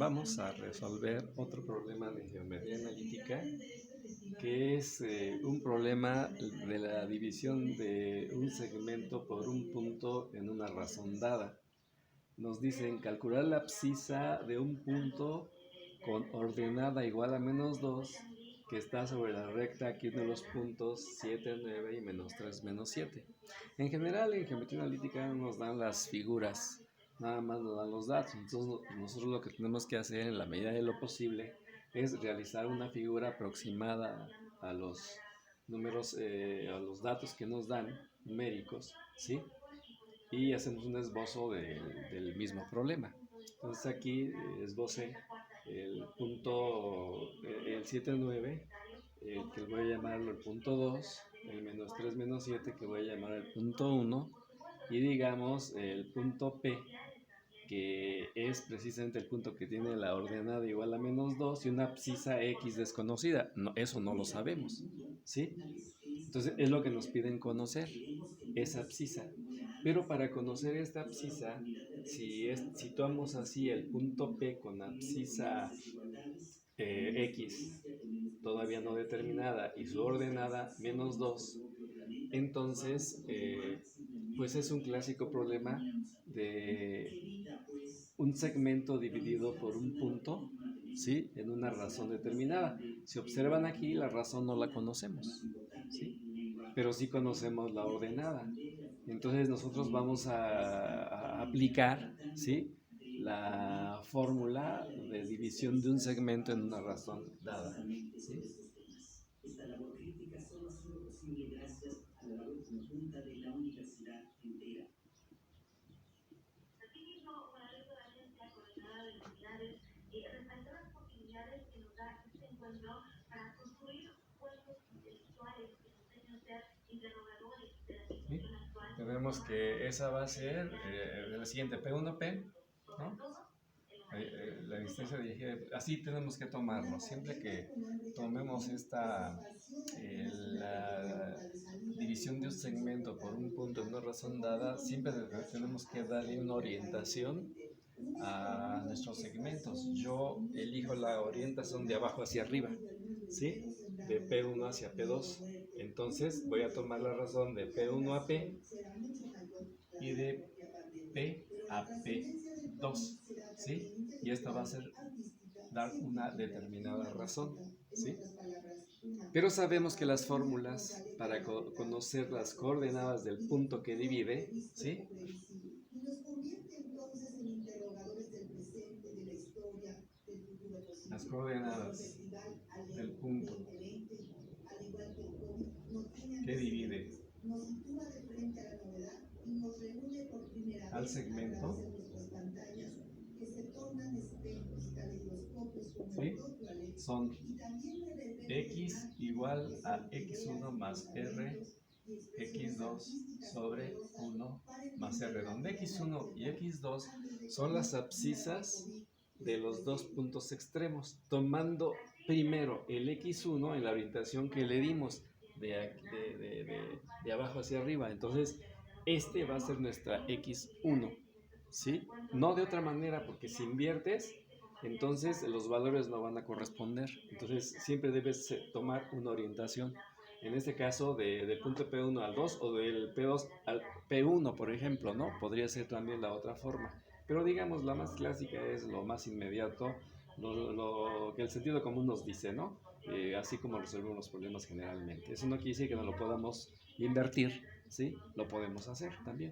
vamos a resolver otro problema de geometría analítica, que es un problema de la división de un segmento por un punto en una razón dada. Nos dicen calcular la abscisa de un punto con ordenada igual a -2, que está sobre la recta aquí de los puntos 7, 9 y -3, -7. En general, en geometría analítica nos dan las figuras, nada más nos dan los datos. Entonces, nosotros lo que tenemos que hacer en la medida de lo posible es realizar una figura aproximada a los números, a los datos que nos dan, numéricos, ¿sí? Y hacemos un esbozo del mismo problema. Entonces aquí esbocé el punto, el 7, 9, que voy a llamarlo el punto 2, el -3, -7, que voy a llamar el punto 1, y digamos el punto P, que es precisamente el punto que tiene la ordenada igual a -2 y una abscisa X desconocida. No, eso no lo sabemos, ¿sí? Entonces es lo que nos piden conocer, esa abscisa. Pero para conocer esta abscisa, si situamos así el punto P con abscisa X todavía no determinada y su ordenada -2, entonces pues es un clásico problema de un segmento dividido por un punto, ¿sí? En una razón determinada. Si observan aquí, la razón no la conocemos, ¿sí? Pero sí conocemos la ordenada. Entonces nosotros vamos a aplicar, ¿sí? La fórmula de división de un segmento en una razón dada, ¿sí? Esta labor crítica solo ha sido posible gracias a la labor conjunta de la universidad entera. Asimismo, con la ley de la ciencia coordinada de unidades, resaltó las posibilidades que nos da este encuentro para construir juegos intelectuales que nos dejen ser interrogadores de la situación actual. Tenemos que esa va a ser la siguiente, P1P, ¿no? La distancia dirigida, así tenemos que tomarlo. Siempre que tomemos la división de un segmento por un punto en una razón dada, siempre tenemos que darle una orientación a nuestros segmentos. Yo elijo la orientación de abajo hacia arriba, ¿sí? De P1 hacia P2. Entonces voy a tomar la razón de P1 a P y de P a P2, ¿sí? Y esta va a ser dar una determinada razón, ¿sí? Pero sabemos que las fórmulas para conocer las coordenadas del punto que divide, ¿sí? Las coordenadas del punto que divide al segmento, ¿sí? Son x igual a x1 más r, x2 sobre 1 más r, donde x1 y x2 son las abscisas de los dos puntos extremos, tomando primero el x1 en la orientación que le dimos de abajo hacia arriba. Entonces este va a ser nuestra x1, ¿sí? No de otra manera, porque si inviertes, entonces los valores no van a corresponder. Entonces siempre debes tomar una orientación. En este caso, del punto P1 al 2 o del P2 al P1, por ejemplo, ¿no? Podría ser también la otra forma. Pero digamos, la más clásica es lo más inmediato, lo que el sentido común nos dice, ¿no? Así como resolvemos los problemas generalmente. Eso no quiere decir que no lo podamos invertir, ¿sí? Lo podemos hacer también.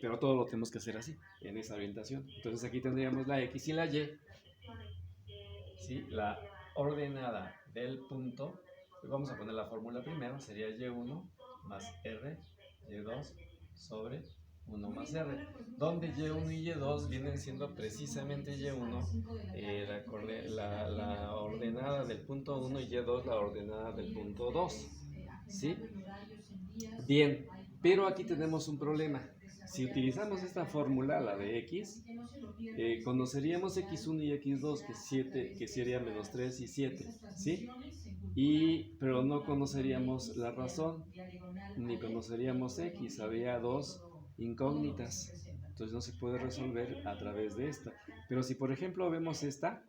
Pero todo lo tenemos que hacer así, en esa orientación. Entonces aquí tendríamos la X y la Y, ¿sí? La ordenada del punto. Vamos a poner la fórmula primero, sería Y1 más R, Y2 sobre 1 más R, donde Y1 y Y2 vienen siendo precisamente Y1 la ordenada del punto 1 y Y2 la ordenada del punto 2, ¿sí? Bien, pero aquí tenemos un problema. Si utilizamos esta fórmula, la de X, conoceríamos X1 y X2, que sería -3 y 7, ¿sí? Pero no conoceríamos la razón, ni conoceríamos X, habría dos incógnitas. entonces no se puede resolver a través de esta. Pero si por ejemplo vemos esta,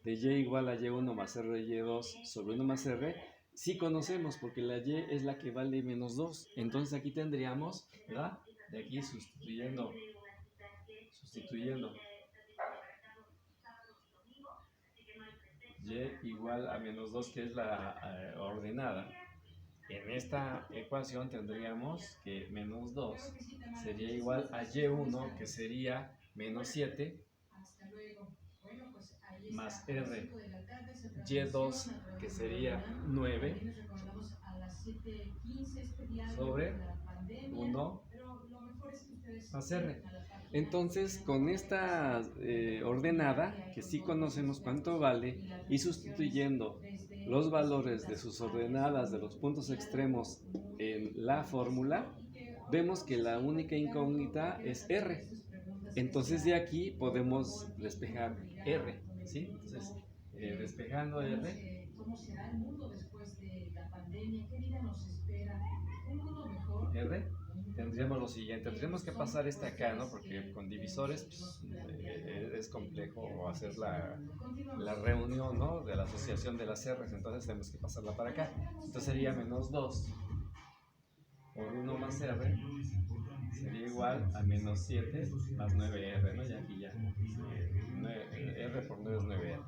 de y igual a y1 más r y2 sobre 1 más r, sí conocemos porque la y es la que vale menos 2. Entonces aquí tendríamos, ¿verdad? De aquí sustituyendo y igual a menos 2 que es la ordenada. En esta ecuación tendríamos que menos 2 sería igual a y1 que sería menos 7 más r y2 que sería 9 sobre 1 más r. Entonces, con esta ordenada, que sí conocemos cuánto vale, y sustituyendo los valores de sus ordenadas de los puntos extremos en la fórmula, vemos que la única incógnita es r. Entonces de aquí podemos despejar r, ¿sí? Entonces, despejando r, ¿Cómo será el mundo después de la pandemia? ¿Qué vida nos espera? ¿Un mundo mejor? r, ¿Un mundo tendríamos lo peor? siguiente. Tendríamos que Son pasar esta acá, ¿no? cuestiones Porque con que divisores seguiremos planteando es en lo que complejo hacer acontece en el mundo. la Continuamos. reunión, ¿no? De la asociación de las R's, entonces tenemos que pasarla para acá. Entonces sería menos 2 por 1 más r sería igual a menos 7 más 9r, ¿no? Y aquí ya, r por 9 es 9r,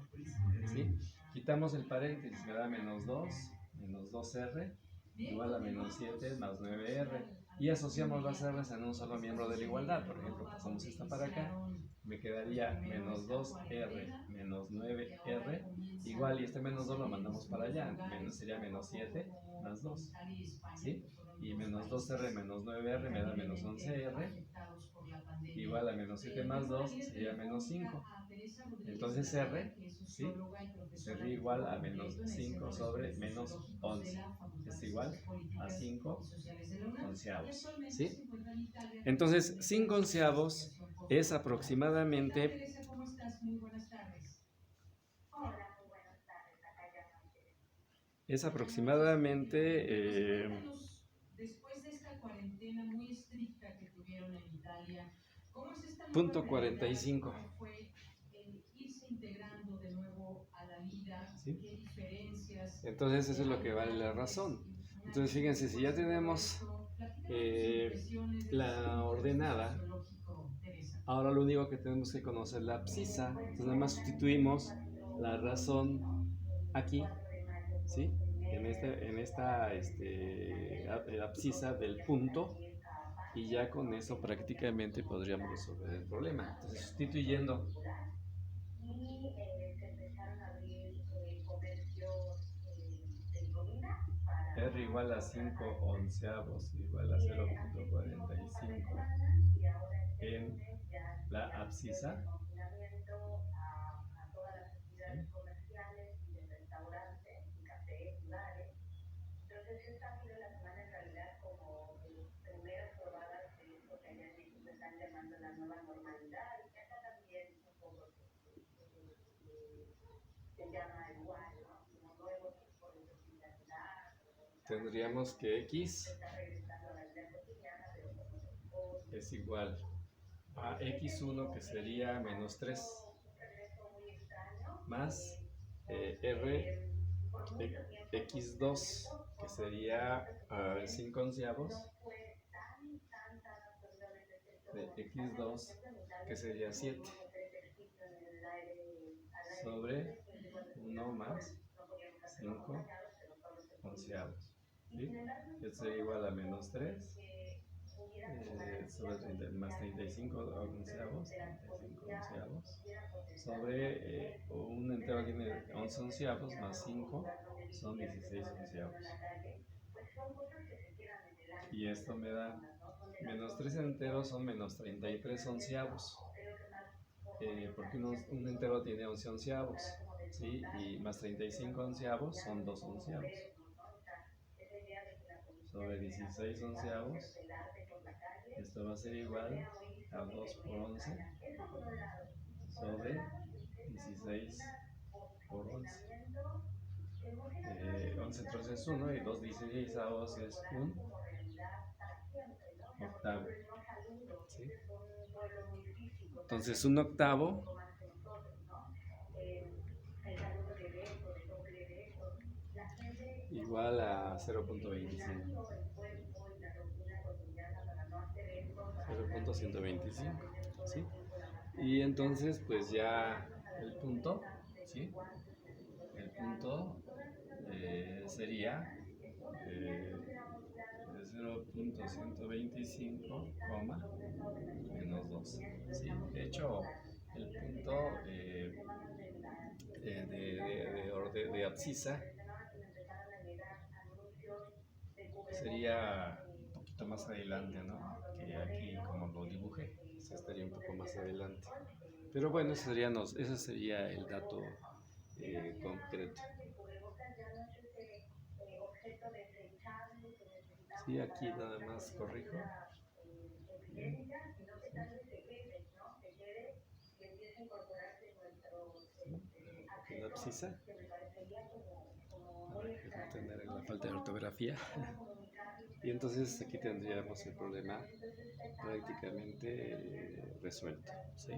¿sí? Quitamos el paréntesis, me da menos 2r igual a menos 7 más 9r. Y asociamos las r's en un solo miembro de la igualdad. Por ejemplo, pasamos esta para acá, me quedaría menos 2r menos 9r igual, y este menos 2 lo mandamos para allá, sería menos 7 más 2, ¿sí? Y menos 2r menos 9r me da menos 11r igual a menos 7 más 2 sería menos 5. Entonces r, ¿sí? Sería igual a menos 5 sobre menos 11. Es igual a 5 onceavos, ¿sí? Entonces 5 onceavos es aproximadamente... Teresa, ¿cómo estás? Muy buenas tardes. Es aproximadamente... Buenas noches. Cuéntanos, después de esta cuarentena muy estricta que tuvieron en Italia, ¿cómo es esta nueva punto realidad? 45. ¿Cómo fue el irse integrando de nuevo a la vida? ¿Sí? ¿Qué diferencias? Entonces eso es lo que vale la razón. Entonces fíjense, si ya tenemos la ordenada, ahora lo único que tenemos que conocer es la abscisa. Entonces nada más sustituimos la razón aquí, ¿sí? En esta abscisa del punto, y ya con eso prácticamente podríamos resolver el problema. Entonces sustituyendo r igual a 5 onceavos igual a 0.45 en la abscisa, ¿sí? Tendríamos que x es igual a x1 que sería menos 3 más r x2 que sería 5 onceavos de x2 que sería 7 sobre 1 más 5 onceavos, ¿sí? Esto sería igual a menos 3 sobre 30, más 35 onceavos, 35 onceavos sobre un entero tiene 11 onceavos más 5 son 16 onceavos. Y esto me da menos 3 enteros son menos 33 onceavos. Porque un entero tiene 11 onceavos, ¿sí? Y más 35 onceavos son 2 onceavos. Sobre 16 onceavos, esto va a ser igual a 2 por 11 sobre 16 por 11. 11 entonces es 1 y 2 16avos es un octavo, ¿sí? Entonces, un octavo igual a 0.25. 0.125, ¿sí? Y entonces, pues ya el punto, ¿sí? El punto sería 0.125, menos 2, ¿sí? De hecho, el punto de abscisa sería un poquito más adelante, ¿no? Que aquí, como lo dibujé, se estaría un poco más adelante. Pero bueno, ese sería el dato concreto. Sí, aquí nada más corrijo. Bien. Sí, la abscisa, para que no tener la falta de ortografía. Y entonces aquí tendríamos el problema prácticamente resuelto, ¿sí?